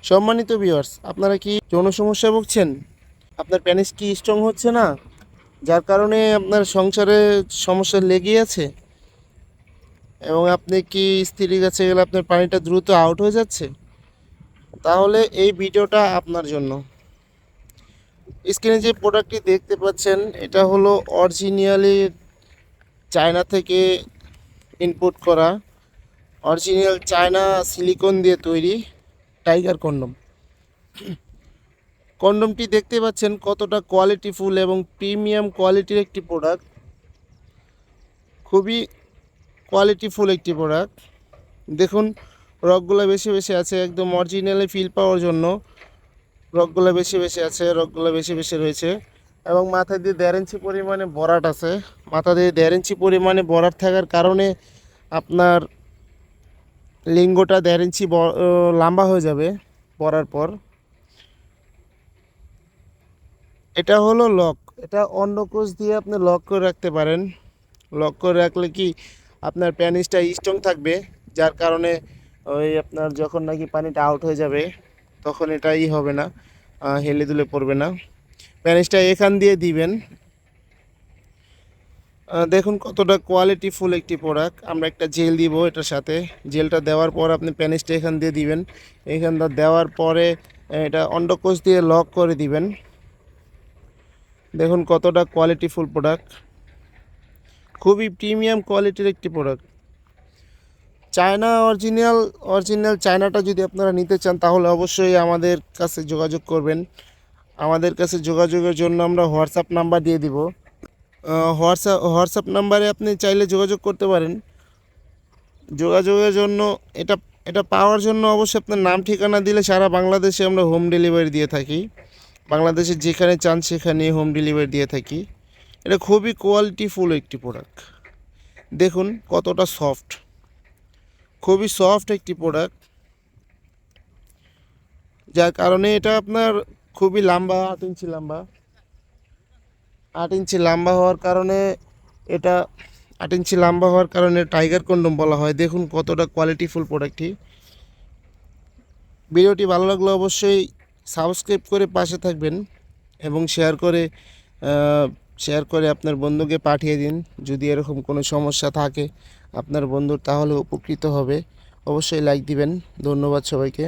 সম্মানিত ভিউয়ার্স, আপনারা কি যৌন সমস্যায় ভুগছেন? আপনার পেনিস কি স্ট্রং হচ্ছে না, যার কারণে আপনার সংসারে সমস্যা লেগেই আছে, এবং আপনি কি স্ত্রীর কাছে গেলে আপনার পানিটা দ্রুত আউট হয়ে যাচ্ছে? তাহলে এই ভিডিওটা আপনার জন্য। স্ক্রিনে যে প্রোডাক্টটি দেখতে পাচ্ছেন, এটা হলো অরিজিনালি চায়না থেকে ইনপুট করা, অরিজিনাল চায়না সিলিকন দিয়ে তৈরি টাইগার কন্ডম। কন্ডমটি দেখতে পাচ্ছেন কতটা কোয়ালিটিফুল এবং প্রিমিয়াম কোয়ালিটির একটি প্রোডাক্ট। খুবই কোয়ালিটিফুল একটি প্রোডাক্ট। দেখুন, রকগুলো বেশি বেশি আছে, একদম অরিজিনালি ফিল পাওয়ার জন্য রকগুলো বেশি বেশি আছে, রকগুলো বেশি বেশি রয়েছে। এবং মাথা দিয়ে 1.5 ইঞ্চি পরিমাণে ভরাট আছে। মাথা দিয়ে 1.5 ইঞ্চি পরিমাণে ভরাট থাকার কারণে আপনার লিঙ্গটা 1.5 ইঞ্চি লম্বা হয়ে যাবে পরার পর। এটা হলো লক, এটা অন্ডকোষ দিয়ে আপনি লক করে রাখতে পারেন। লক করে রাখলে কি আপনার প্যানিসটা স্ট্রং থাকবে, যার কারণে ওই আপনার যখন নাকি পানিটা আউট হয়ে যাবে তখন এটাই হবে না, হেলে দুলে পড়বে না। প্যানিসটা এখান দিয়ে দিবেন। দেখুন কতটা কোয়ালিটিফুল একটি প্রোডাক্ট। আমরা একটা জেল দিব এটার সাথে। জেলটা দেওয়ার পর আপনি প্যানিসটা এখান দিয়ে দিবেন। এখানটা দেওয়ার পরে এটা অন্ডকোষ দিয়ে লক করে দিবেন। দেখুন কতটা কোয়ালিটিফুল প্রোডাক্ট, খুবই প্রিমিয়াম কোয়ালিটির একটি প্রোডাক্ট। চায়না অরিজিনাল চায়নাটা যদি আপনারা নিতে চান তাহলে অবশ্যই আমাদের কাছে যোগাযোগ করবেন। আমাদের কাছে যোগাযোগের জন্য আমরা হোয়াটসঅ্যাপ নাম্বার দিয়ে দিব। হোয়াটসঅ্যাপ নাম্বারে আপনি চাইলে যোগাযোগ করতে পারেন। যোগাযোগের জন্য এটা এটা পাওয়ার জন্য অবশ্যই আপনার নাম ঠিকানা দিলে সারা বাংলাদেশে আমরা হোম ডেলিভারি দিয়ে থাকি। বাংলাদেশে যেখানে চান সেখানে হোম ডেলিভারি দিয়ে থাকি। এটা খুবই কোয়ালিটিফুল একটি প্রোডাক্ট। দেখুন কতটা সফট, খুবই সফট একটি প্রোডাক্ট, যার কারণে এটা আপনার খুবই লম্বা, 8 ইঞ্চি লম্বা। 8 ইঞ্চি লম্বা হওয়ার কারণে এটা 8 ইঞ্চি লম্বা হওয়ার কারণে টাইগার কন্ডম বলা হয়। দেখুন কতটা কোয়ালিটিফুল প্রোডাক্টটি। ভিডিওটি ভালো লাগলে অবশ্যই সাবস্ক্রাইব করে পাশে থাকবেন এবং শেয়ার করে আপনার বন্ধুকে পাঠিয়ে দিন। যদি এরকম কোনো সমস্যা থাকে আপনার বন্ধুর, তাহলে উপকৃত হবে। অবশ্যই লাইক দিবেন। ধন্যবাদ সবাইকে।